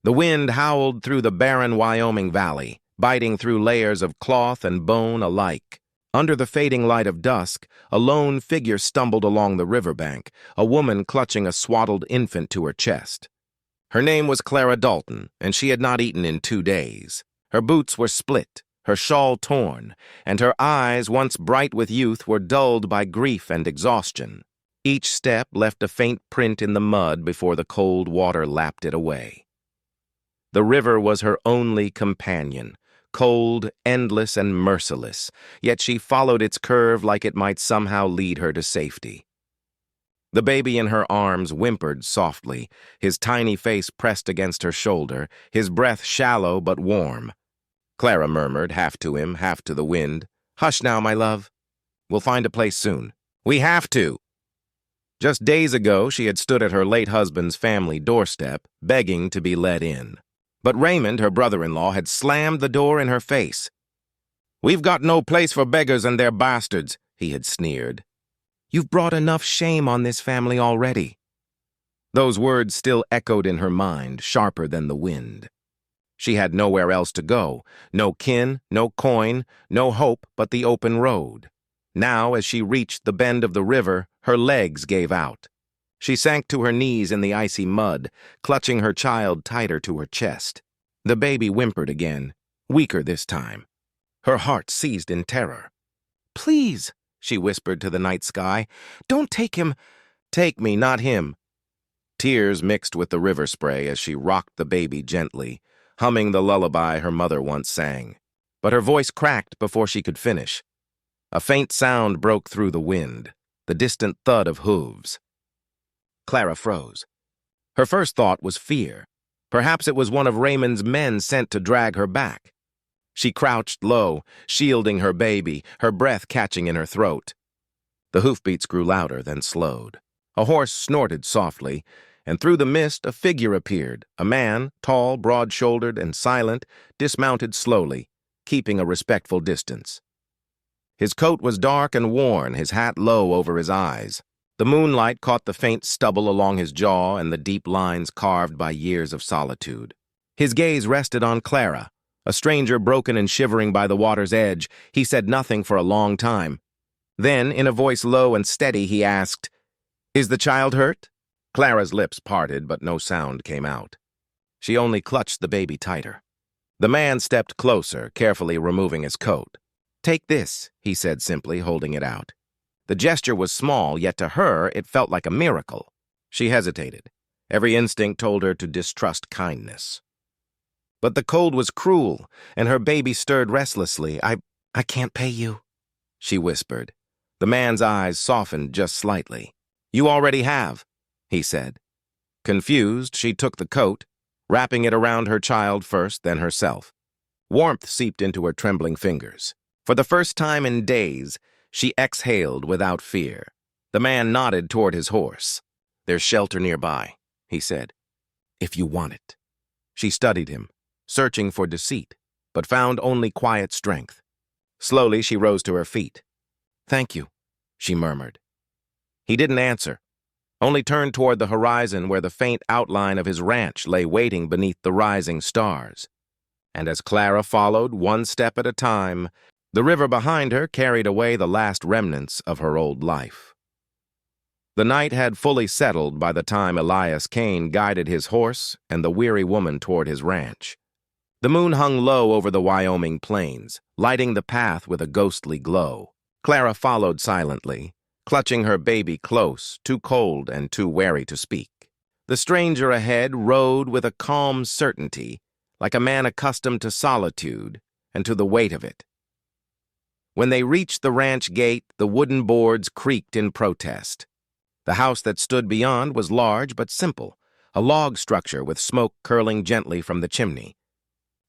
The wind howled through the barren Wyoming valley, biting through layers of cloth and bone alike. Under the fading light of dusk, a lone figure stumbled along the riverbank, a woman clutching a swaddled infant to her chest. Her name was Clara Dalton, and she had not eaten in 2 days. Her boots were split, her shawl torn, and her eyes, once bright with youth, were dulled by grief and exhaustion. Each step left a faint print in the mud before the cold water lapped it away. The river was her only companion, cold, endless, and merciless, yet she followed its curve like it might somehow lead her to safety. The baby in her arms whimpered softly, his tiny face pressed against her shoulder, his breath shallow but warm. Clara murmured, half to him, half to the wind, "Hush now, my love. We'll find a place soon. We have to." Just days ago, she had stood at her late husband's family doorstep, begging to be let in. But Raymond, her brother-in-law, had slammed the door in her face. "We've got no place for beggars and their bastards," he had sneered. "You've brought enough shame on this family already." Those words still echoed in her mind, sharper than the wind. She had nowhere else to go, no kin, no coin, no hope but the open road. Now, as she reached the bend of the river, her legs gave out. She sank to her knees in the icy mud, clutching her child tighter to her chest. The baby whimpered again, weaker this time. Her heart seized in terror. "Please," she whispered to the night sky, "don't take him." "Take me, not him." Tears mixed with the river spray as she rocked the baby gently, humming the lullaby her mother once sang. But her voice cracked before she could finish. A faint sound broke through the wind, the distant thud of hooves. Clara froze. Her first thought was fear. Perhaps it was one of Raymond's men sent to drag her back. She crouched low, shielding her baby, her breath catching in her throat. The hoofbeats grew louder, then slowed. A horse snorted softly, and through the mist a figure appeared, a man, tall, broad-shouldered, and silent, dismounted slowly, keeping a respectful distance. His coat was dark and worn, his hat low over his eyes. The moonlight caught the faint stubble along his jaw and the deep lines carved by years of solitude. His gaze rested on Clara. A stranger broken and shivering by the water's edge, he said nothing for a long time. Then, in a voice low and steady, he asked, "Is the child hurt?" Clara's lips parted, but no sound came out. She only clutched the baby tighter. The man stepped closer, carefully removing his coat. "Take this," he said simply, holding it out. The gesture was small, yet to her it felt like a miracle. She hesitated. Every instinct told her to distrust kindness. But the cold was cruel, and her baby stirred restlessly. I can't pay you," she whispered. The man's eyes softened just slightly. "You already have," he said. Confused, she took the coat, wrapping it around her child first, then herself. Warmth seeped into her trembling fingers. For the first time in days, she exhaled without fear. The man nodded toward his horse. "There's shelter nearby," he said. "If you want it." She studied him, searching for deceit, but found only quiet strength. Slowly she rose to her feet. "Thank you," she murmured. He didn't answer, only turned toward the horizon where the faint outline of his ranch lay waiting beneath the rising stars. And as Clara followed, one step at a time, the river behind her carried away the last remnants of her old life. The night had fully settled by the time Elias Kane guided his horse and the weary woman toward his ranch. The moon hung low over the Wyoming plains, lighting the path with a ghostly glow. Clara followed silently, clutching her baby close, too cold and too wary to speak. The stranger ahead rode with a calm certainty, like a man accustomed to solitude and to the weight of it. When they reached the ranch gate, the wooden boards creaked in protest. The house that stood beyond was large but simple, a log structure with smoke curling gently from the chimney.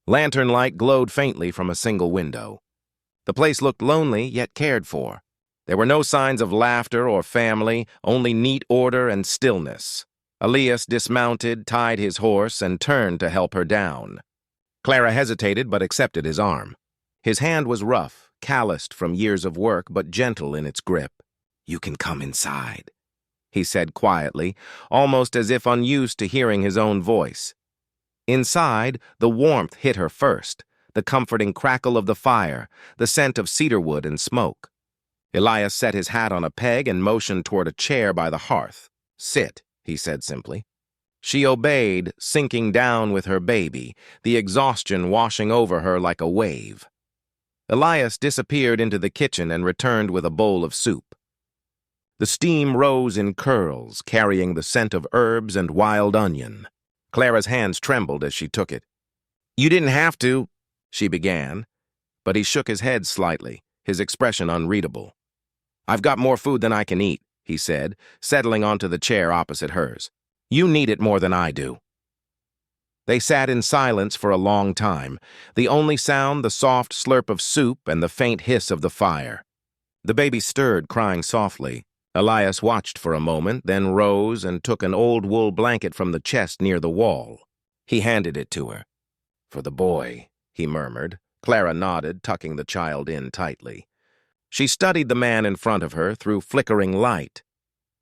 Lantern light glowed faintly from a single window. The place looked lonely, yet cared for. There were no signs of laughter or family, only neat order and stillness. Elias dismounted, tied his horse, and turned to help her down. Clara hesitated but accepted his arm. His hand was rough, calloused from years of work, but gentle in its grip. "You can come inside," he said quietly, almost as if unused to hearing his own voice. Inside, the warmth hit her first, the comforting crackle of the fire, the scent of cedarwood and smoke. Elias set his hat on a peg and motioned toward a chair by the hearth. "Sit," he said simply. She obeyed, sinking down with her baby, the exhaustion washing over her like a wave. Elias disappeared into the kitchen and returned with a bowl of soup. The steam rose in curls, carrying the scent of herbs and wild onion. Clara's hands trembled as she took it. "You didn't have to," she began, but he shook his head slightly, his expression unreadable. "I've got more food than I can eat," he said, settling onto the chair opposite hers. "You need it more than I do." They sat in silence for a long time, the only sound the soft slurp of soup and the faint hiss of the fire. The baby stirred, crying softly. Elias watched for a moment, then rose and took an old wool blanket from the chest near the wall. He handed it to her. "For the boy," he murmured. Clara nodded, tucking the child in tightly. She studied the man in front of her through flickering light.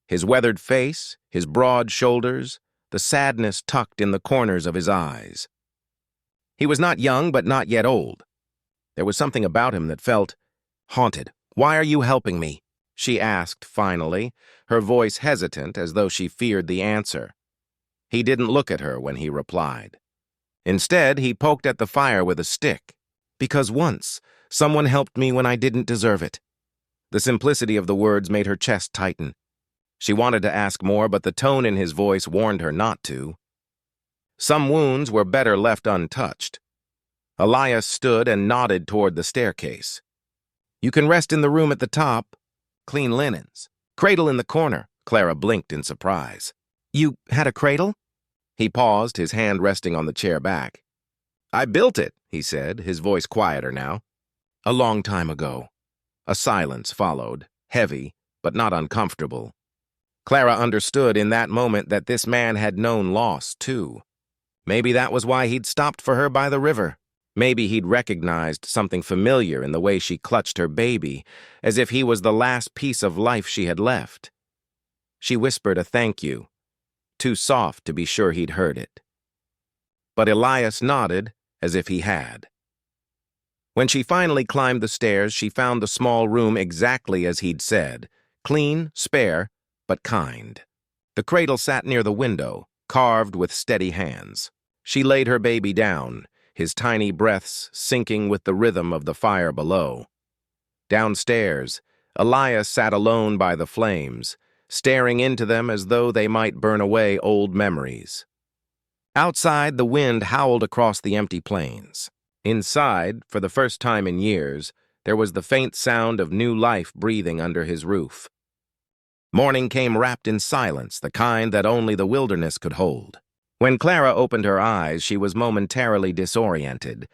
His weathered face, his broad shoulders, the sadness tucked in the corners of his eyes. He was not young, but not yet old. There was something about him that felt haunted. "Why are you helping me?" she asked finally, her voice hesitant as though she feared the answer. He didn't look at her when he replied. Instead, he poked at the fire with a stick. "Because once, someone helped me when I didn't deserve it." The simplicity of the words made her chest tighten. She wanted to ask more, but the tone in his voice warned her not to. Some wounds were better left untouched. Elias stood and nodded toward the staircase. "You can rest in the room at the top. Clean linens. Cradle in the corner." Clara blinked in surprise. "You had a cradle?" He paused, his hand resting on the chair back. "I built it," he said, his voice quieter now. "A long time ago." A silence followed, heavy, but not uncomfortable. Clara understood in that moment that this man had known loss, too. Maybe that was why he'd stopped for her by the river. Maybe he'd recognized something familiar in the way she clutched her baby, as if he was the last piece of life she had left. She whispered a thank you, too soft to be sure he'd heard it. But Elias nodded, as if he had. When she finally climbed the stairs, she found the small room exactly as he'd said, clean, spare, but kind. The cradle sat near the window, carved with steady hands. She laid her baby down, his tiny breaths syncing with the rhythm of the fire below. Downstairs, Elias sat alone by the flames, staring into them as though they might burn away old memories. Outside, the wind howled across the empty plains. Inside, for the first time in years, there was the faint sound of new life breathing under his roof. Morning came wrapped in silence, the kind that only the wilderness could hold. When Clara opened her eyes, she was momentarily disoriented,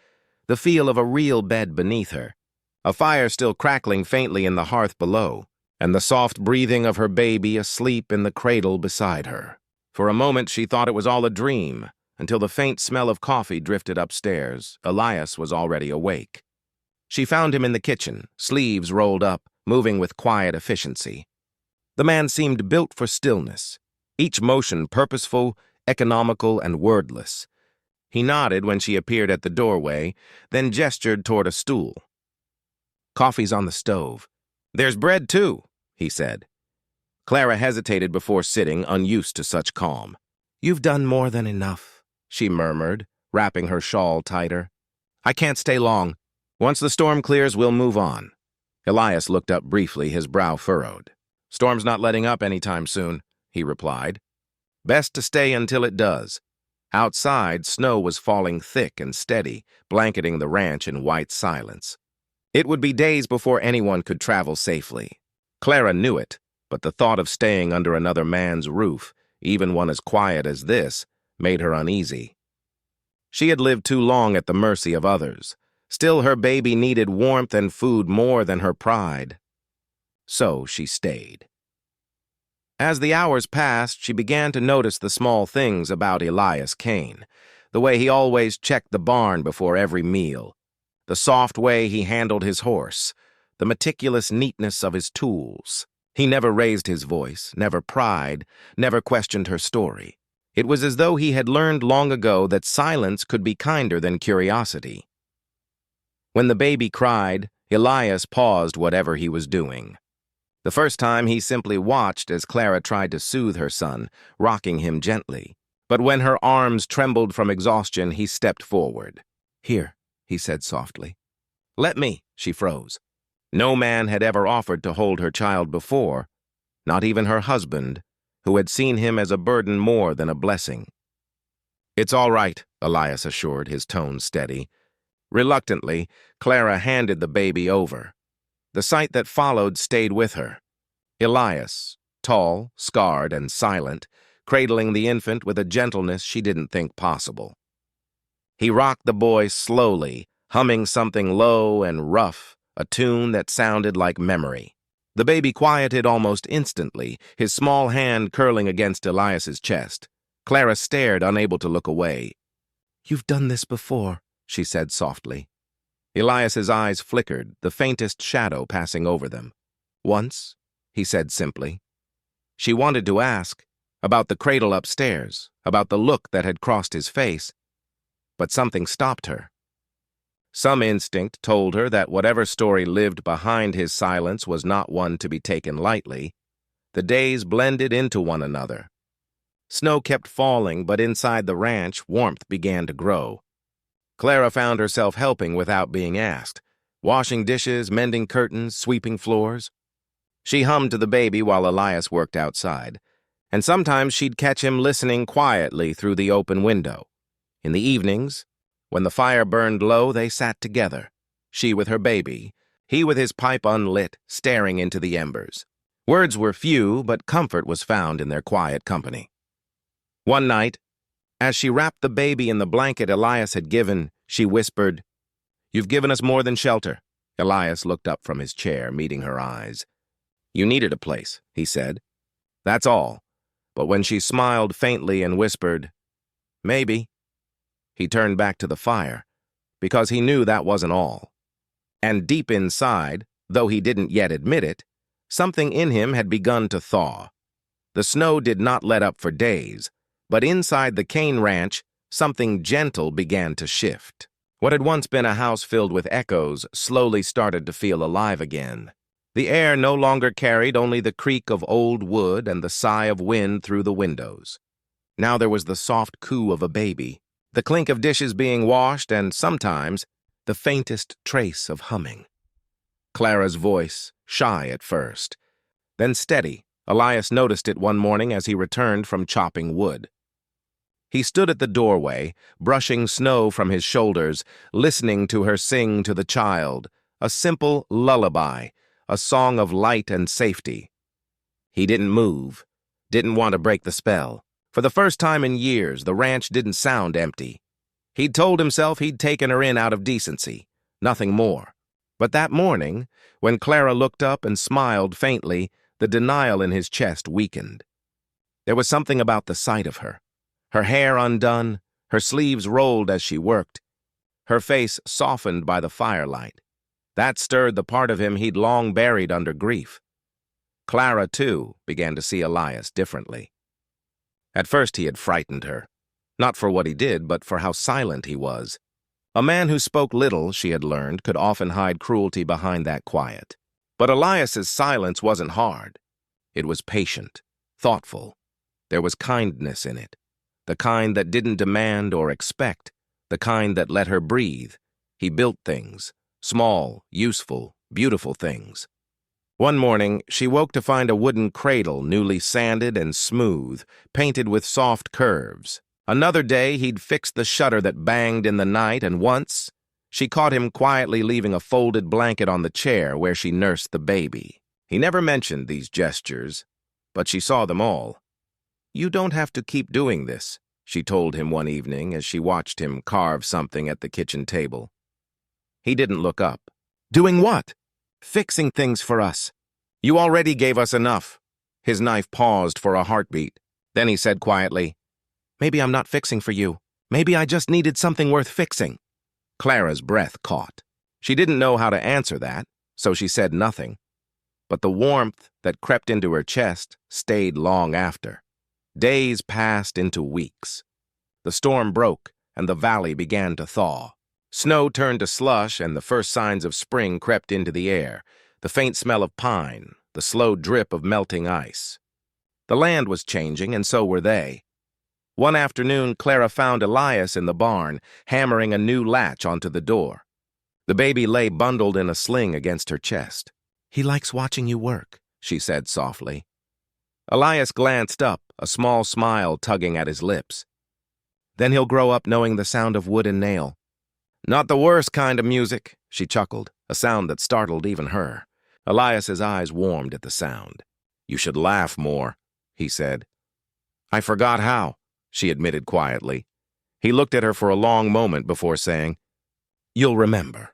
the feel of a real bed beneath her, a fire still crackling faintly in the hearth below, and the soft breathing of her baby asleep in the cradle beside her. For a moment she thought it was all a dream, until the faint smell of coffee drifted upstairs. Elias was already awake. She found him in the kitchen, sleeves rolled up, moving with quiet efficiency. The man seemed built for stillness, each motion purposeful, economical, and wordless. He nodded when she appeared at the doorway, then gestured toward a stool. "Coffee's on the stove." "There's bread, too," he said. Clara hesitated before sitting, unused to such calm. "You've done more than enough," she murmured, wrapping her shawl tighter. "I can't stay long. Once the storm clears, we'll move on." Elias looked up briefly, his brow furrowed. "Storm's not letting up anytime soon," he replied. "Best to stay until it does." Outside, snow was falling thick and steady, blanketing the ranch in white silence. It would be days before anyone could travel safely. Clara knew it, but the thought of staying under another man's roof, even one as quiet as this, made her uneasy. She had lived too long at the mercy of others. Still, her baby needed warmth and food more than her pride. So she stayed. As the hours passed, she began to notice the small things about Elias Kane, the way he always checked the barn before every meal, the soft way he handled his horse, the meticulous neatness of his tools. He never raised his voice, never pried, never questioned her story. It was as though he had learned long ago that silence could be kinder than curiosity. When the baby cried, Elias paused whatever he was doing. The first time he simply watched as Clara tried to soothe her son, rocking him gently. But when her arms trembled from exhaustion, he stepped forward. "Here," he said softly. "Let me," she froze. No man had ever offered to hold her child before, not even her husband, who had seen him as a burden more than a blessing. "It's all right," Elias assured, his tone steady. Reluctantly, Clara handed the baby over. The sight that followed stayed with her. Elias, tall, scarred, and silent, cradling the infant with a gentleness she didn't think possible. He rocked the boy slowly, humming something low and rough, a tune that sounded like memory. The baby quieted almost instantly, his small hand curling against Elias's chest. Clara stared, unable to look away. "You've done this before," she said softly. Elias's eyes flickered, the faintest shadow passing over them. "Once," he said simply. She wanted to ask about the cradle upstairs, about the look that had crossed his face, but something stopped her. Some instinct told her that whatever story lived behind his silence was not one to be taken lightly. The days blended into one another. Snow kept falling, but inside the ranch, warmth began to grow. Clara found herself helping without being asked, washing dishes, mending curtains, sweeping floors. She hummed to the baby while Elias worked outside, and sometimes she'd catch him listening quietly through the open window. In the evenings, when the fire burned low, they sat together, she with her baby, he with his pipe unlit, staring into the embers. Words were few, but comfort was found in their quiet company. One night, as she wrapped the baby in the blanket Elias had given, she whispered, "You've given us more than shelter." Elias looked up from his chair, meeting her eyes. "You needed a place," he said. "That's all." But when she smiled faintly and whispered, "Maybe," he turned back to the fire, because he knew that wasn't all. And deep inside, though he didn't yet admit it, something in him had begun to thaw. The snow did not let up for days, but inside the Kane Ranch, something gentle began to shift. What had once been a house filled with echoes slowly started to feel alive again. The air no longer carried only the creak of old wood and the sigh of wind through the windows. Now there was the soft coo of a baby, the clink of dishes being washed, and sometimes the faintest trace of humming. Clara's voice, shy at first, then steady. Elias noticed it one morning as he returned from chopping wood. He stood at the doorway, brushing snow from his shoulders, listening to her sing to the child, a simple lullaby, a song of light and safety. He didn't move, didn't want to break the spell. For the first time in years, the ranch didn't sound empty. He'd told himself he'd taken her in out of decency, nothing more. But that morning, when Clara looked up and smiled faintly, the denial in his chest weakened. There was something about the sight of her hair undone, her sleeves rolled as she worked, her face softened by the firelight. That stirred the part of him he'd long buried under grief. Clara, too, began to see Elias differently. At first he had frightened her, not for what he did, but for how silent he was. A man who spoke little, she had learned, could often hide cruelty behind that quiet. But Elias's silence wasn't hard. It was patient, thoughtful. There was kindness in it, the kind that didn't demand or expect, the kind that let her breathe. He built things, small, useful, beautiful things. One morning, she woke to find a wooden cradle, newly sanded and smooth, painted with soft curves. Another day, he'd fixed the shutter that banged in the night, and once, she caught him quietly leaving a folded blanket on the chair where she nursed the baby. He never mentioned these gestures, but she saw them all. "You don't have to keep doing this," she told him one evening as she watched him carve something at the kitchen table. He didn't look up. "Doing what?" "Fixing things for us. You already gave us enough." His knife paused for a heartbeat. Then he said quietly, "Maybe I'm not fixing for you. Maybe I just needed something worth fixing." Clara's breath caught. She didn't know how to answer that, so she said nothing. But the warmth that crept into her chest stayed long after. Days passed into weeks. The storm broke, and the valley began to thaw. Snow turned to slush, and the first signs of spring crept into the air, the faint smell of pine, the slow drip of melting ice. The land was changing, and so were they. One afternoon, Clara found Elias in the barn, hammering a new latch onto the door. The baby lay bundled in a sling against her chest. "He likes watching you work," she said softly. Elias glanced up, a small smile tugging at his lips. "Then he'll grow up knowing the sound of wood and nail." "Not the worst kind of music," she chuckled, a sound that startled even her. Elias's eyes warmed at the sound. "You should laugh more," he said. "I forgot how," she admitted quietly. He looked at her for a long moment before saying, "You'll remember."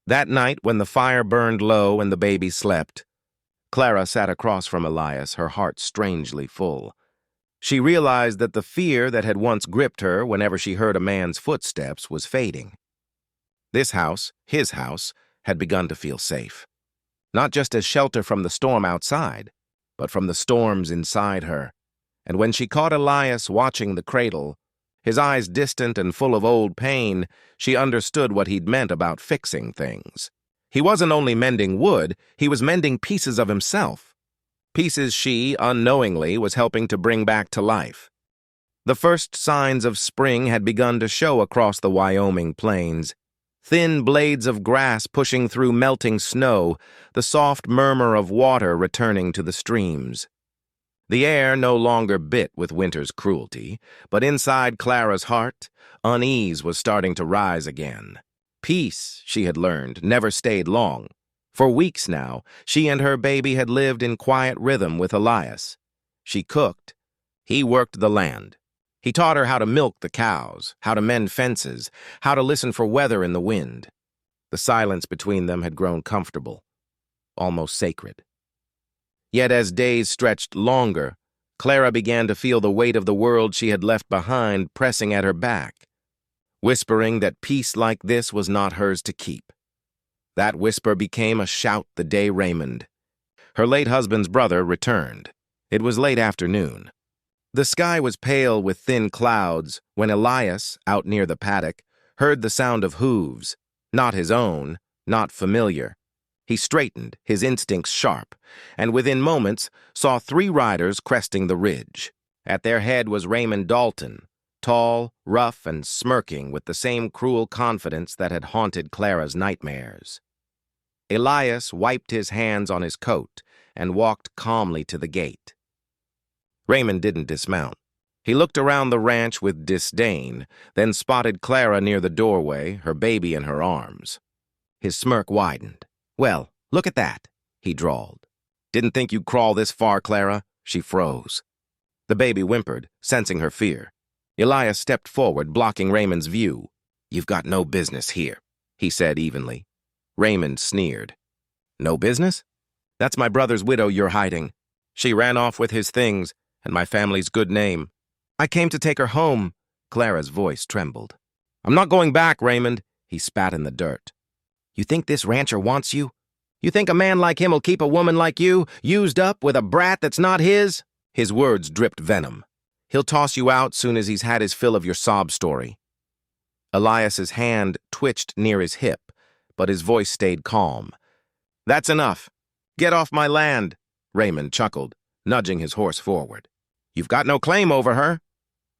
That night, when the fire burned low and the baby slept, Clara sat across from Elias, her heart strangely full. She realized that the fear that had once gripped her whenever she heard a man's footsteps was fading. This house, his house, had begun to feel safe. Not just as shelter from the storm outside, but from the storms inside her. And when she caught Elias watching the cradle, his eyes distant and full of old pain, she understood what he'd meant about fixing things. He wasn't only mending wood, he was mending pieces of himself. Pieces she, unknowingly, was helping to bring back to life. The first signs of spring had begun to show across the Wyoming plains. Thin blades of grass pushing through melting snow, the soft murmur of water returning to the streams. The air no longer bit with winter's cruelty, but inside Clara's heart, unease was starting to rise again. Peace, she had learned, never stayed long. For weeks now, she and her baby had lived in quiet rhythm with Elias. She cooked. He worked the land. He taught her how to milk the cows, how to mend fences, how to listen for weather in the wind. The silence between them had grown comfortable, almost sacred. Yet as days stretched longer, Clara began to feel the weight of the world she had left behind pressing at her back, whispering that peace like this was not hers to keep. That whisper became a shout the day Raymond, her late husband's brother, returned. It was late afternoon. The sky was pale with thin clouds when Elias, out near the paddock, heard the sound of hooves, not his own, not familiar. He straightened, his instincts sharp, and within moments saw 3 riders cresting the ridge. At their head was Raymond Dalton, tall, rough, and smirking with the same cruel confidence that had haunted Clara's nightmares. Elias wiped his hands on his coat and walked calmly to the gate. Raymond didn't dismount. He looked around the ranch with disdain, then spotted Clara near the doorway, her baby in her arms. His smirk widened. "Well, look at that," he drawled. "Didn't think you'd crawl this far, Clara?" She froze. The baby whimpered, sensing her fear. Elias stepped forward, blocking Raymond's view. "You've got no business here," he said evenly. Raymond sneered. "No business? That's my brother's widow you're hiding. She ran off with his things and my family's good name. I came to take her home." Clara's voice trembled. "I'm not going back, Raymond." He spat in the dirt. "You think this rancher wants you? You think a man like him will keep a woman like you, used up with a brat that's not his?" His words dripped venom. "He'll toss you out soon as he's had his fill of your sob story." Elias's hand twitched near his hip, but his voice stayed calm. "That's enough. Get off my land," Raymond chuckled, nudging his horse forward. "You've got no claim over her."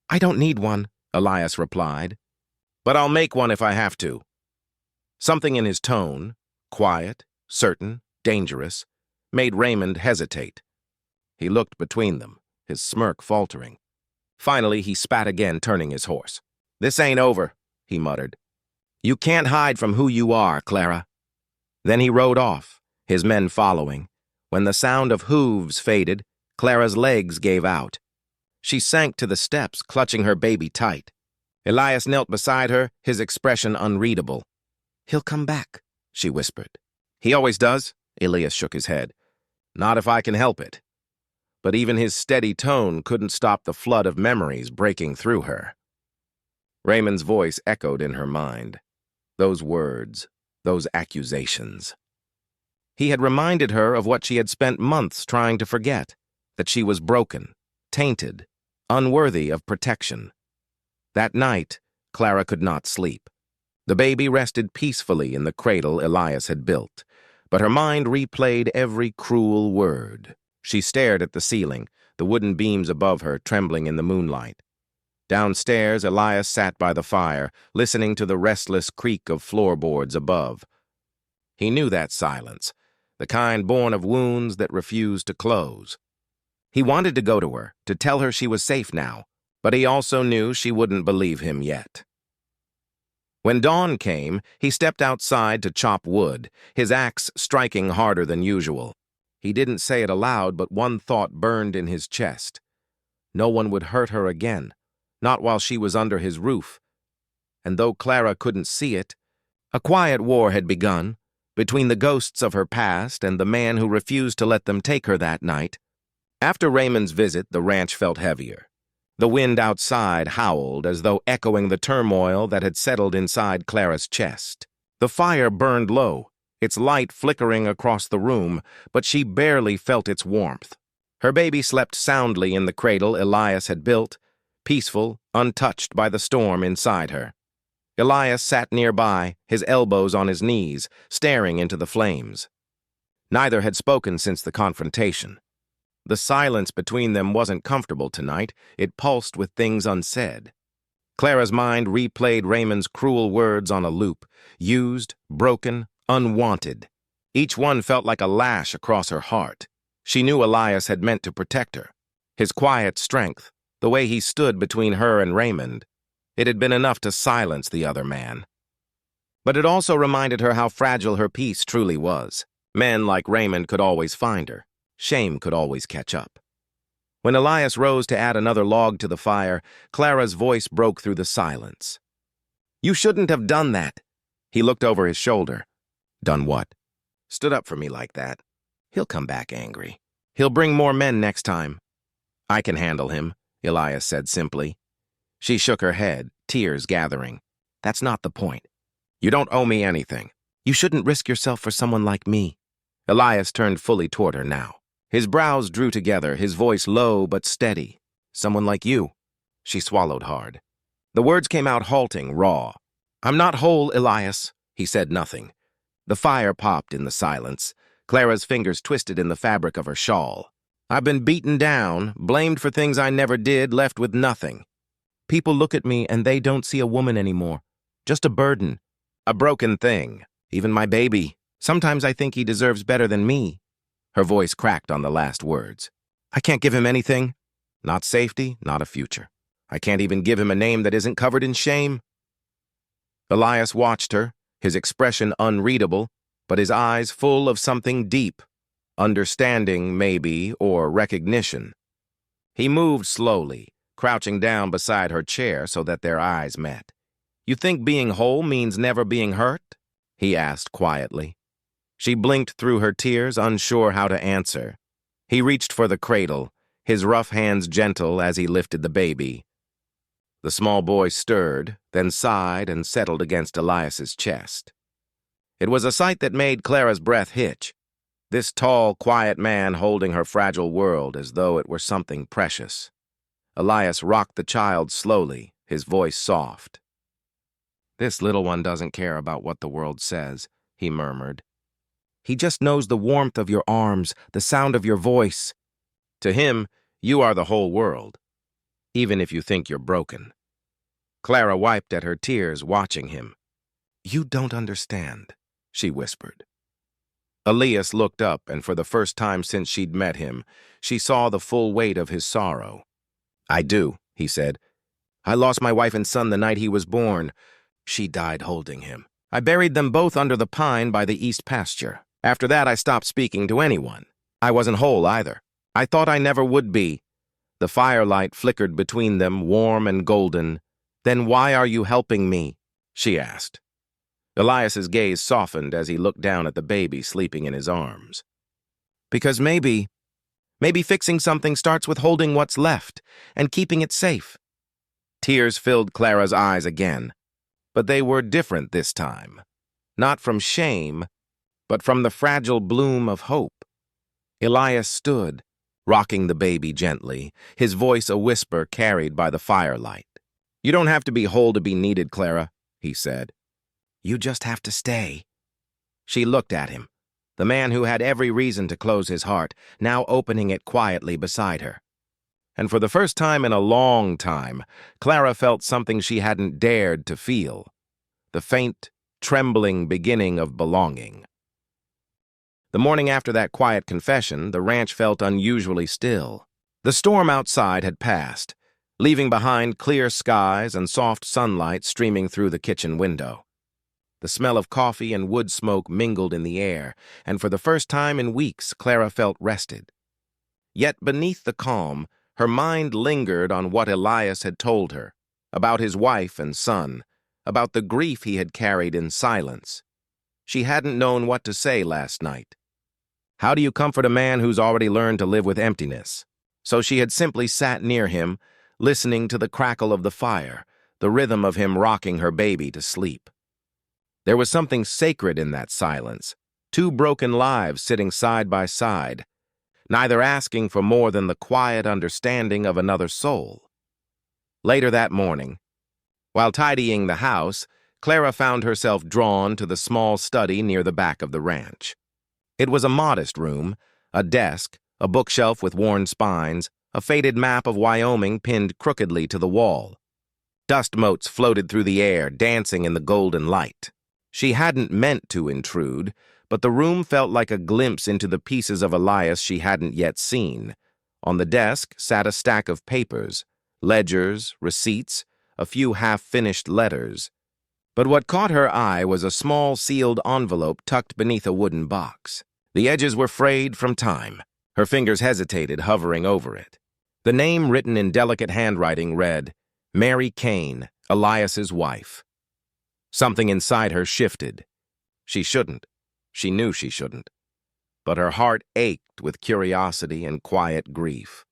"I don't need one," Elias replied. "But I'll make one if I have to." Something in his tone, quiet, certain, dangerous, made Raymond hesitate. He looked between them, his smirk faltering. Finally, he spat again, turning his horse. "This ain't over," he muttered. "You can't hide from who you are, Clara." Then he rode off, his men following. When the sound of hooves faded, Clara's legs gave out. She sank to the steps, clutching her baby tight. Elias knelt beside her, his expression unreadable. "He'll come back," she whispered. "He always does," Elias shook his head. "Not if I can help it." But even his steady tone couldn't stop the flood of memories breaking through her. Raymond's voice echoed in her mind. Those words, those accusations. He had reminded her of what she had spent months trying to forget, that she was broken, tainted, unworthy of protection. That night, Clara could not sleep. The baby rested peacefully in the cradle Elias had built, but her mind replayed every cruel word. She stared at the ceiling, the wooden beams above her trembling in the moonlight. Downstairs, Elias sat by the fire, listening to the restless creak of floorboards above. He knew that silence, the kind born of wounds that refused to close. He wanted to go to her, to tell her she was safe now, but he also knew she wouldn't believe him yet. When dawn came, he stepped outside to chop wood, his axe striking harder than usual. He didn't say it aloud, but one thought burned in his chest. No one would hurt her again, not while she was under his roof. And though Clara couldn't see it, a quiet war had begun between the ghosts of her past and the man who refused to let them take her that night. After Raymond's visit, the ranch felt heavier. The wind outside howled as though echoing the turmoil that had settled inside Clara's chest. The fire burned low, its light flickering across the room, but she barely felt its warmth. Her baby slept soundly in the cradle Elias had built, peaceful, untouched by the storm inside her. Elias sat nearby, his elbows on his knees, staring into the flames. Neither had spoken since the confrontation. The silence between them wasn't comfortable tonight. It pulsed with things unsaid. Clara's mind replayed Raymond's cruel words on a loop, used, broken, unwanted. Each one felt like a lash across her heart. She knew Elias had meant to protect her. His quiet strength, the way he stood between her and Raymond, it had been enough to silence the other man. But it also reminded her how fragile her peace truly was. Men like Raymond could always find her. Shame could always catch up. When Elias rose to add another log to the fire, Clara's voice broke through the silence. "You shouldn't have done that." He looked over his shoulder. "Done what?" "Stood up for me like that. He'll come back angry. He'll bring more men next time." "I can handle him," Elias said simply. She shook her head, tears gathering. "That's not the point. You don't owe me anything. You shouldn't risk yourself for someone like me." Elias turned fully toward her now. His brows drew together, his voice low but steady. "Someone like you." She swallowed hard. The words came out halting, raw. "I'm not whole, Elias." He said nothing. The fire popped in the silence. Clara's fingers twisted in the fabric of her shawl. "I've been beaten down, blamed for things I never did, left with nothing. People look at me and they don't see a woman anymore. Just a burden. A broken thing. Even my baby. Sometimes I think he deserves better than me." Her voice cracked on the last words. "I can't give him anything. Not safety, not a future. I can't even give him a name that isn't covered in shame." Elias watched her, his expression unreadable, but his eyes full of something deep. Understanding, maybe, or recognition. He moved slowly, crouching down beside her chair so that their eyes met. "You think being whole means never being hurt?" he asked quietly. She blinked through her tears, unsure how to answer. He reached for the cradle, his rough hands gentle as he lifted the baby. The small boy stirred, then sighed and settled against Elias's chest. It was a sight that made Clara's breath hitch. This tall, quiet man holding her fragile world as though it were something precious. Elias rocked the child slowly, his voice soft. "This little one doesn't care about what the world says," he murmured. "He just knows the warmth of your arms, the sound of your voice. To him, you are the whole world, even if you think you're broken." Clara wiped at her tears, watching him. "You don't understand," she whispered. Elias looked up, and for the first time since she'd met him, she saw the full weight of his sorrow. "I do," he said. "I lost my wife and son the night he was born. She died holding him. I buried them both under the pine by the east pasture. After that, I stopped speaking to anyone. I wasn't whole either. I thought I never would be." The firelight flickered between them, warm and golden. "Then why are you helping me?" she asked. Elias's gaze softened as he looked down at the baby sleeping in his arms. "Because maybe fixing something starts with holding what's left and keeping it safe." Tears filled Clara's eyes again, but they were different this time. Not from shame, but from the fragile bloom of hope. Elias stood, rocking the baby gently, his voice a whisper carried by the firelight. "You don't have to be whole to be needed, Clara," he said. "You just have to stay." She looked at him, the man who had every reason to close his heart, now opening it quietly beside her. And for the first time in a long time, Clara felt something she hadn't dared to feel, the faint, trembling beginning of belonging. The morning after that quiet confession, the ranch felt unusually still. The storm outside had passed, leaving behind clear skies and soft sunlight streaming through the kitchen window. The smell of coffee and wood smoke mingled in the air, and for the first time in weeks, Clara felt rested. Yet beneath the calm, her mind lingered on what Elias had told her, about his wife and son, about the grief he had carried in silence. She hadn't known what to say last night. How do you comfort a man who's already learned to live with emptiness? So she had simply sat near him, listening to the crackle of the fire, the rhythm of him rocking her baby to sleep. There was something sacred in that silence, two broken lives sitting side by side, neither asking for more than the quiet understanding of another soul. Later that morning, while tidying the house, Clara found herself drawn to the small study near the back of the ranch. It was a modest room, a desk, a bookshelf with worn spines, a faded map of Wyoming pinned crookedly to the wall. Dust motes floated through the air, dancing in the golden light. She hadn't meant to intrude, but the room felt like a glimpse into the pieces of Elias she hadn't yet seen. On the desk sat a stack of papers, ledgers, receipts, a few half-finished letters. But what caught her eye was a small sealed envelope tucked beneath a wooden box. The edges were frayed from time. Her fingers hesitated, hovering over it. The name written in delicate handwriting read, "Mary Kane, Elias's wife." Something inside her shifted. She shouldn't. She knew she shouldn't. But her heart ached with curiosity and quiet grief.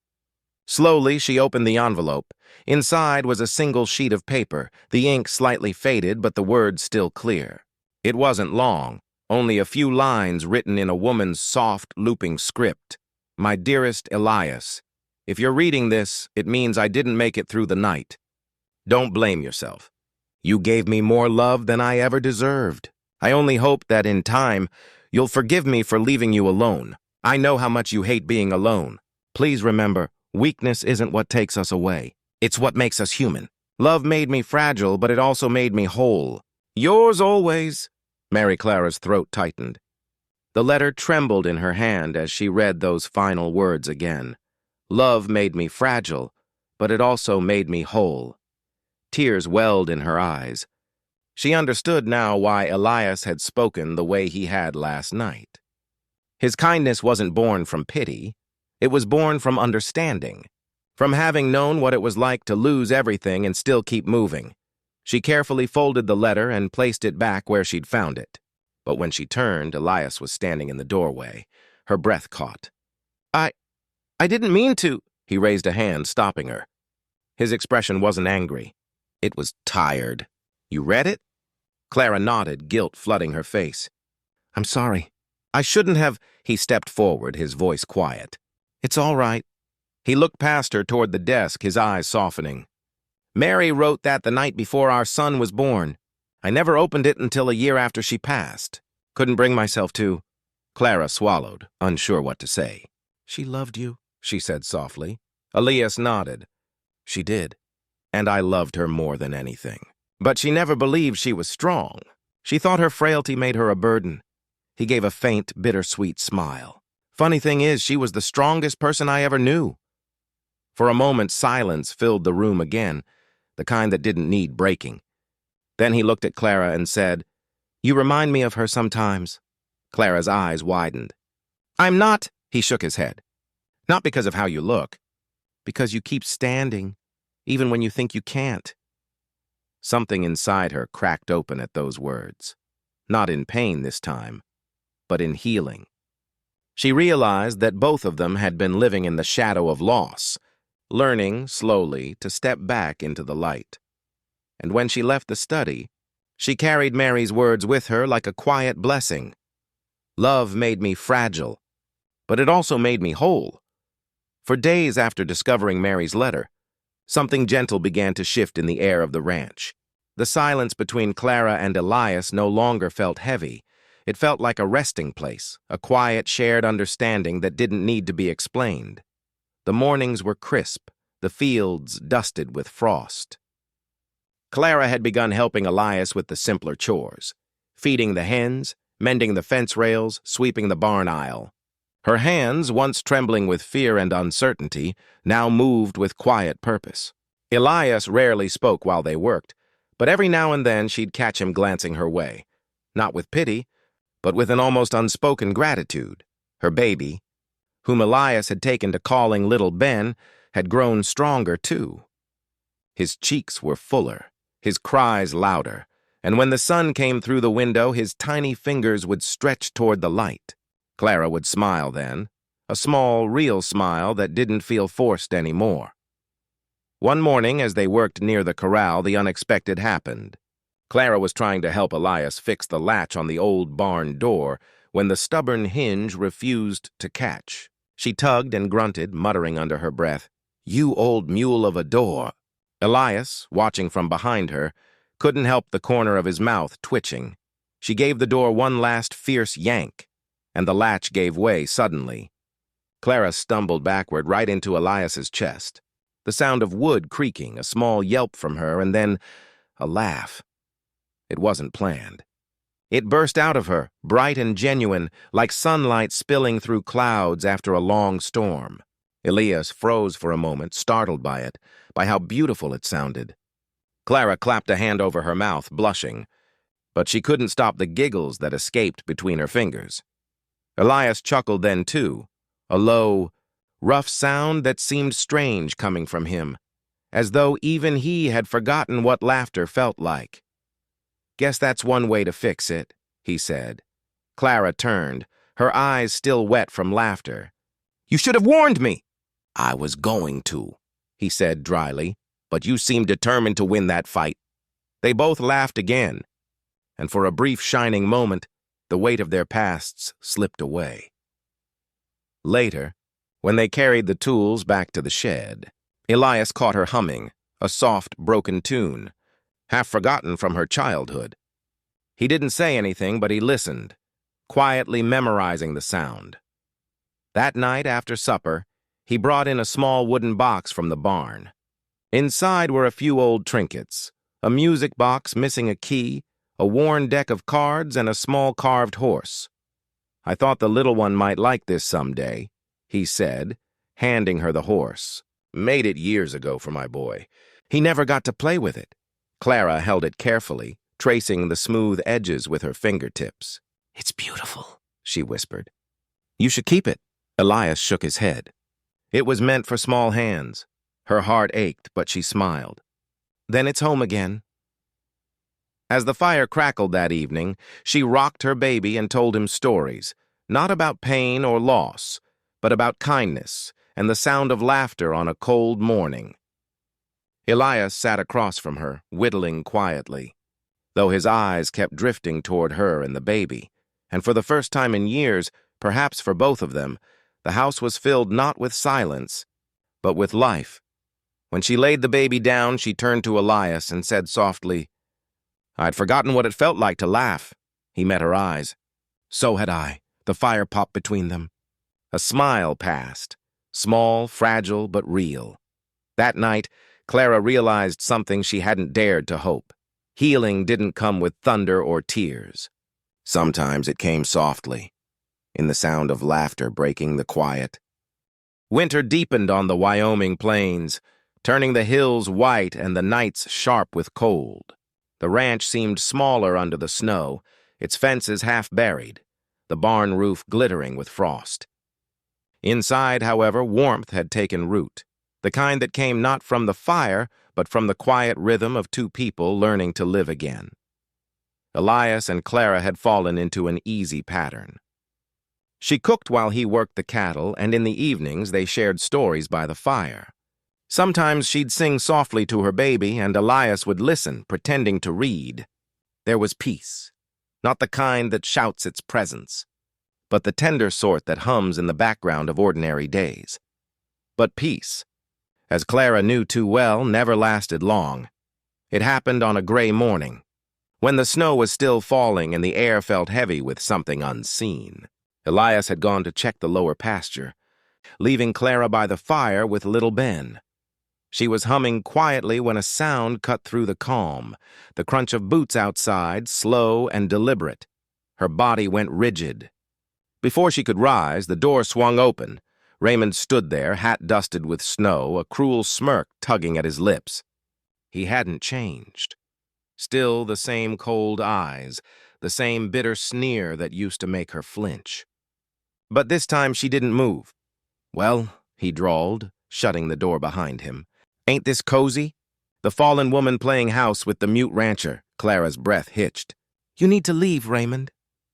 Slowly, she opened the envelope. Inside was a single sheet of paper, the ink slightly faded, but the words still clear. It wasn't long, only a few lines written in a woman's soft, looping script. "My dearest Elias, if you're reading this, it means I didn't make it through the night. Don't blame yourself. You gave me more love than I ever deserved. I only hope that in time, you'll forgive me for leaving you alone. I know how much you hate being alone. Please remember, weakness isn't what takes us away. It's what makes us human. Love made me fragile, but it also made me whole. Yours always." Mary Clara's throat tightened. The letter trembled in her hand as she read those final words again. Love made me fragile, but it also made me whole. Tears welled in her eyes. She understood now why Elias had spoken the way he had last night. His kindness wasn't born from pity. It was born from understanding, from having known what it was like to lose everything and still keep moving. She carefully folded the letter and placed it back where she'd found it. But when she turned, Elias was standing in the doorway. Her breath caught. I didn't mean to." He raised a hand, stopping her. His expression wasn't angry. It was tired. "You read it?" Clara nodded, guilt flooding her face. "I'm sorry. I shouldn't have." He stepped forward, his voice quiet. "It's all right." He looked past her toward the desk, his eyes softening. "Mary wrote that the night before our son was born. I never opened it until a year after she passed. Couldn't bring myself to." Clara swallowed, unsure what to say. "She loved you," she said softly. Elias nodded. "She did. And I loved her more than anything. But she never believed she was strong. She thought her frailty made her a burden." He gave a faint, bittersweet smile. "Funny thing is, she was the strongest person I ever knew." For a moment, silence filled the room again, the kind that didn't need breaking. Then he looked at Clara and said, "You remind me of her sometimes." Clara's eyes widened. "I'm not," he shook his head. "Not because of how you look. Because you keep standing, even when you think you can't." Something inside her cracked open at those words. Not in pain this time, but in healing. She realized that both of them had been living in the shadow of loss, learning, slowly, to step back into the light. And when she left the study, she carried Mary's words with her like a quiet blessing. Love made me fragile, but it also made me whole. For days after discovering Mary's letter, something gentle began to shift in the air of the ranch. The silence between Clara and Elias no longer felt heavy. It felt like a resting place, a quiet, shared understanding that didn't need to be explained. The mornings were crisp, the fields dusted with frost. Clara had begun helping Elias with the simpler chores, feeding the hens, mending the fence rails, sweeping the barn aisle. Her hands, once trembling with fear and uncertainty, now moved with quiet purpose. Elias rarely spoke while they worked, but every now and then she'd catch him glancing her way, not with pity, but with an almost unspoken gratitude. Her baby, whom Elias had taken to calling Little Ben, had grown stronger too. His cheeks were fuller, his cries louder, and when the sun came through the window, his tiny fingers would stretch toward the light. Clara would smile then, a small, real smile that didn't feel forced anymore. One morning, as they worked near the corral, the unexpected happened. Clara was trying to help Elias fix the latch on the old barn door when the stubborn hinge refused to catch. She tugged and grunted, muttering under her breath, "You old mule of a door." Elias, watching from behind her, couldn't help the corner of his mouth twitching. She gave the door one last fierce yank, and the latch gave way suddenly. Clara stumbled backward right into Elias's chest. The sound of wood creaking, a small yelp from her, and then a laugh. It wasn't planned. It burst out of her, bright and genuine, like sunlight spilling through clouds after a long storm. Elias froze for a moment, startled by it, by how beautiful it sounded. Clara clapped a hand over her mouth, blushing, but she couldn't stop the giggles that escaped between her fingers. Elias chuckled then too, a low, rough sound that seemed strange coming from him, as though even he had forgotten what laughter felt like. "Guess that's one way to fix it," he said. Clara turned, her eyes still wet from laughter. "You should have warned me." "I was going to," he said dryly, "but you seemed determined to win that fight." They both laughed again, and for a brief shining moment, the weight of their pasts slipped away. Later, when they carried the tools back to the shed, Elias caught her humming, a soft, broken tune, half forgotten from her childhood. He didn't say anything, but he listened, quietly memorizing the sound. That night after supper, he brought in a small wooden box from the barn. Inside were a few old trinkets, a music box missing a key, a worn deck of cards, and a small carved horse. "I thought the little one might like this someday," he said, handing her the horse. "Made it years ago for my boy. He never got to play with it." Clara held it carefully, tracing the smooth edges with her fingertips. "It's beautiful," she whispered. "You should keep it." Elias shook his head. It was meant for small hands. Her heart ached, but she smiled. "Then it's home again." As the fire crackled that evening, she rocked her baby and told him stories, not about pain or loss, but about kindness and the sound of laughter on a cold morning. Elias sat across from her, whittling quietly, though his eyes kept drifting toward her and the baby, and for the first time in years, perhaps for both of them, the house was filled not with silence, but with life. When she laid the baby down, she turned to Elias and said softly, "I'd forgotten what it felt like to laugh." He met her eyes. "So had I." The fire popped between them. A smile passed, small, fragile, but real. That night, Clara realized something she hadn't dared to hope. Healing didn't come with thunder or tears. Sometimes it came softly, in the sound of laughter breaking the quiet. Winter deepened on the Wyoming plains, turning the hills white and the nights sharp with cold. The ranch seemed smaller under the snow, its fences half buried, the barn roof glittering with frost. Inside, however, warmth had taken root, the kind that came not from the fire, but from the quiet rhythm of two people learning to live again. Elias and Clara had fallen into an easy pattern. She cooked while he worked the cattle, and in the evenings they shared stories by the fire. Sometimes she'd sing softly to her baby, and Elias would listen, pretending to read. There was peace, not the kind that shouts its presence, but the tender sort that hums in the background of ordinary days. but peace, as Clara knew too well, never lasted long. It happened on a gray morning, when the snow was still falling and the air felt heavy with something unseen. Elias had gone to check the lower pasture, leaving Clara by the fire with little Ben. She was humming quietly when a sound cut through the calm, the crunch of boots outside, slow and deliberate. Her body went rigid. Before she could rise, the door swung open. Raymond stood there, hat dusted with snow, a cruel smirk tugging at his lips. He hadn't changed. Still the same cold eyes, the same bitter sneer that used to make her flinch. But this time she didn't move. "Well," he drawled, shutting the door behind him. "Ain't this cozy?" The fallen woman playing house with the mute rancher. Clara's breath hitched. "You need to leave, Raymond."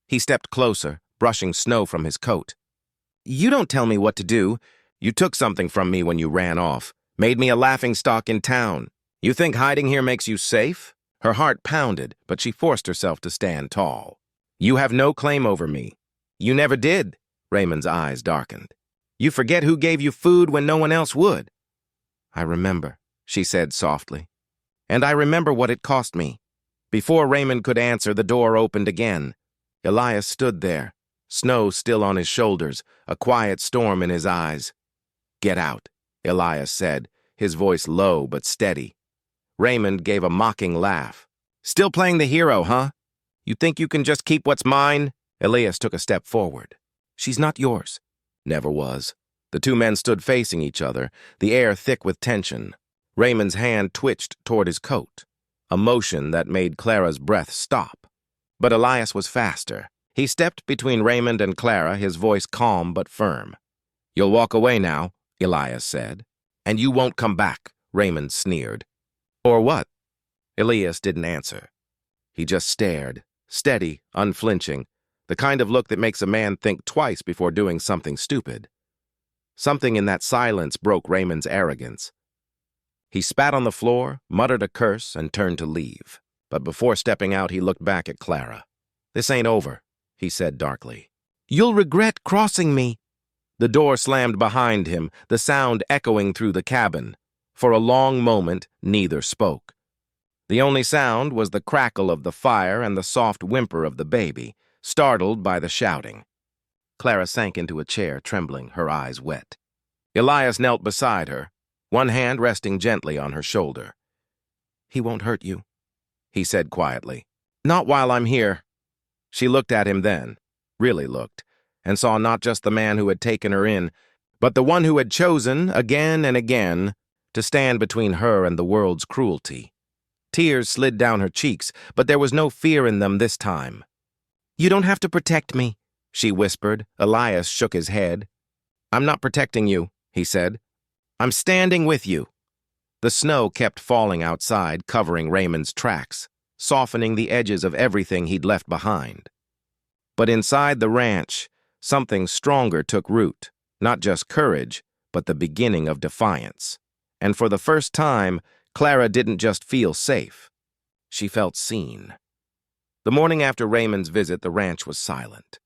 He stepped closer, brushing snow from his coat. "You don't tell me what to do. You took something from me when you ran off. Made me a laughingstock in town. You think hiding here makes you safe?" Her heart pounded, but she forced herself to stand tall. "You have no claim over me." "You never did." Raymond's eyes darkened. "You forget who gave you food when no one else would." "I remember," she said softly. "And I remember what it cost me." Before Raymond could answer, the door opened again. Elias stood there, snow still on his shoulders, a quiet storm in his eyes. "Get out," Elias said, his voice low but steady. Raymond gave a mocking laugh. "Still playing the hero, huh? You think you can just keep what's mine?" Elias took a step forward. "She's not yours." "Never was." The two men stood facing each other, the air thick with tension. Raymond's hand twitched toward his coat, a motion that made Clara's breath stop. But Elias was faster. He stepped between Raymond and Clara, his voice calm but firm. "You'll walk away now," Elias said. "And you won't come back," Raymond sneered. "Or what?" Elias didn't answer. He just stared, steady, unflinching, the kind of look that makes a man think twice before doing something stupid. Something in that silence broke Raymond's arrogance. He spat on the floor, muttered a curse, and turned to leave. But before stepping out, he looked back at Clara. "This ain't over," he said darkly. "You'll regret crossing me." The door slammed behind him, the sound echoing through the cabin. For a long moment, neither spoke. The only sound was the crackle of the fire and the soft whimper of the baby, startled by the shouting. Clara sank into a chair, trembling, her eyes wet. Elias knelt beside her, one hand resting gently on her shoulder. "He won't hurt you," he said quietly. "Not while I'm here." She looked at him then, really looked, and saw not just the man who had taken her in, but the one who had chosen, again and again, to stand between her and the world's cruelty. Tears slid down her cheeks, but there was no fear in them this time. "You don't have to protect me," she whispered. Elias shook his head. "I'm not protecting you," he said. "I'm standing with you." The snow kept falling outside, covering Raymond's tracks, softening the edges of everything he'd left behind. But inside the ranch, something stronger took root, not just courage, but the beginning of defiance. And for the first time, Clara didn't just feel safe. She felt seen. The morning after Raymond's visit, the ranch was silent.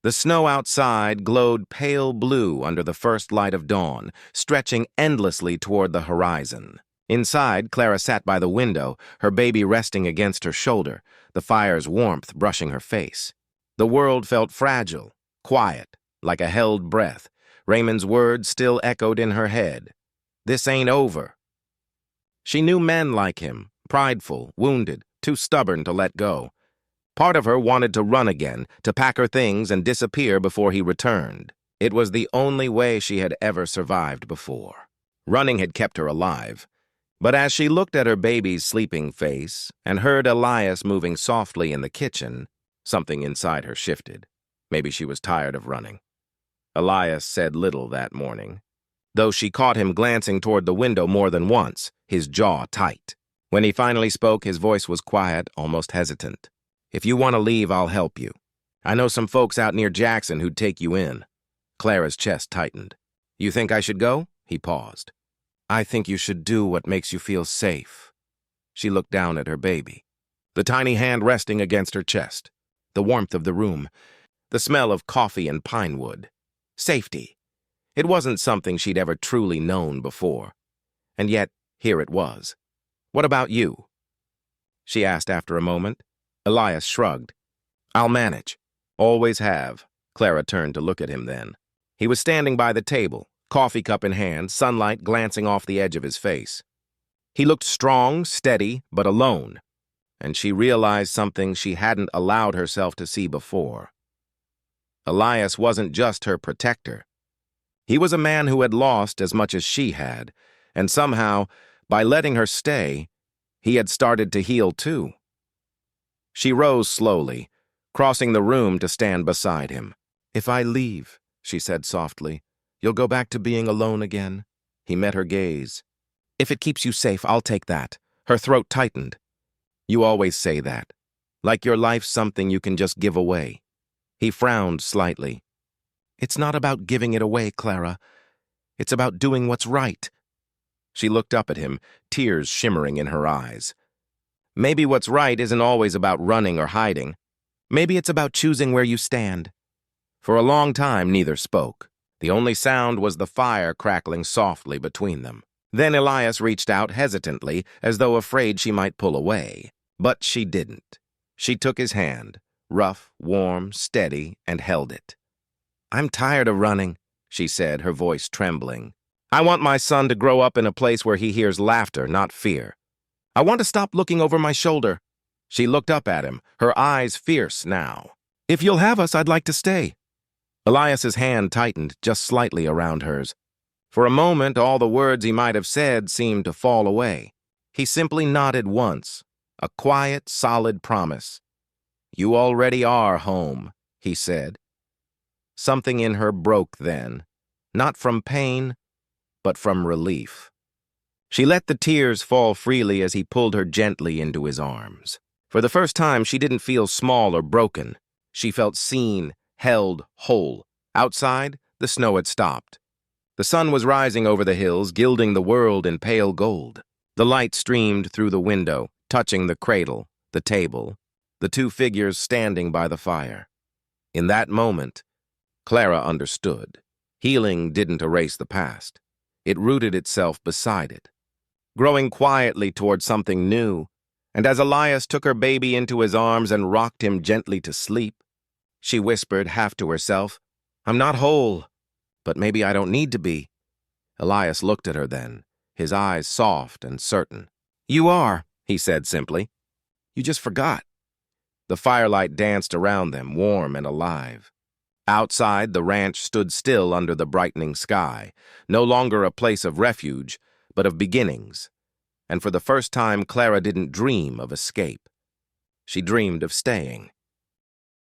The snow outside glowed pale blue under the first light of dawn, stretching endlessly toward the horizon. Inside, Clara sat by the window, her baby resting against her shoulder, the fire's warmth brushing her face. The world felt fragile, quiet, like a held breath. Raymond's words still echoed in her head. "This ain't over." She knew men like him, prideful, wounded, too stubborn to let go. Part of her wanted to run again, to pack her things and disappear before he returned. It was the only way she had ever survived before. Running had kept her alive. But as she looked at her baby's sleeping face and heard Elias moving softly in the kitchen, something inside her shifted. Maybe she was tired of running. Elias said little that morning, though she caught him glancing toward the window more than once, his jaw tight. When he finally spoke, his voice was quiet, almost hesitant. "If you want to leave, I'll help you. I know some folks out near Jackson who'd take you in." Clara's chest tightened. "You think I should go?" He paused. "I think you should do what makes you feel safe." She looked down at her baby, the tiny hand resting against her chest, the warmth of the room, the smell of coffee and pine wood. Safety. It wasn't something she'd ever truly known before. And yet, here it was. "What about you?" she asked after a moment. Elias shrugged. "I'll manage. Always have." Clara turned to look at him then. He was standing by the table, coffee cup in hand, sunlight glancing off the edge of his face. He looked strong, steady, but alone, and she realized something she hadn't allowed herself to see before. Elias wasn't just her protector. He was a man who had lost as much as she had, and somehow, by letting her stay, he had started to heal too. She rose slowly, crossing the room to stand beside him. "If I leave," she said softly, "you'll go back to being alone again?" He met her gaze. "If it keeps you safe, I'll take that." Her throat tightened. "You always say that. Like your life's something you can just give away." He frowned slightly. "It's not about giving it away, Clara. It's about doing what's right." She looked up at him, tears shimmering in her eyes. "Maybe what's right isn't always about running or hiding. Maybe it's about choosing where you stand." For a long time, neither spoke. The only sound was the fire crackling softly between them. Then Elias reached out hesitantly, as though afraid she might pull away. But she didn't. She took his hand, rough, warm, steady, and held it. "I'm tired of running," she said, her voice trembling. "I want my son to grow up in a place where he hears laughter, not fear. I want to stop looking over my shoulder." She looked up at him, her eyes fierce now. "If you'll have us, I'd like to stay." Elias's hand tightened just slightly around hers. For a moment, all the words he might have said seemed to fall away. He simply nodded once, a quiet, solid promise. "You already are home," he said. Something in her broke then, not from pain, but from relief. She let the tears fall freely as he pulled her gently into his arms. For the first time, she didn't feel small or broken. She felt seen, held, whole. Outside, the snow had stopped. The sun was rising over the hills, gilding the world in pale gold. The light streamed through the window, touching the cradle, the table, the two figures standing by the fire. In that moment, Clara understood. Healing didn't erase the past. It rooted itself beside it, growing quietly toward something new. And as Elias took her baby into his arms and rocked him gently to sleep, she whispered half to herself, "I'm not whole, but maybe I don't need to be." Elias looked at her then, his eyes soft and certain. "You are," he said simply. "You just forgot." The firelight danced around them, warm and alive. Outside, the ranch stood still under the brightening sky, no longer a place of refuge, but of beginnings. And for the first time, Clara didn't dream of escape. She dreamed of staying.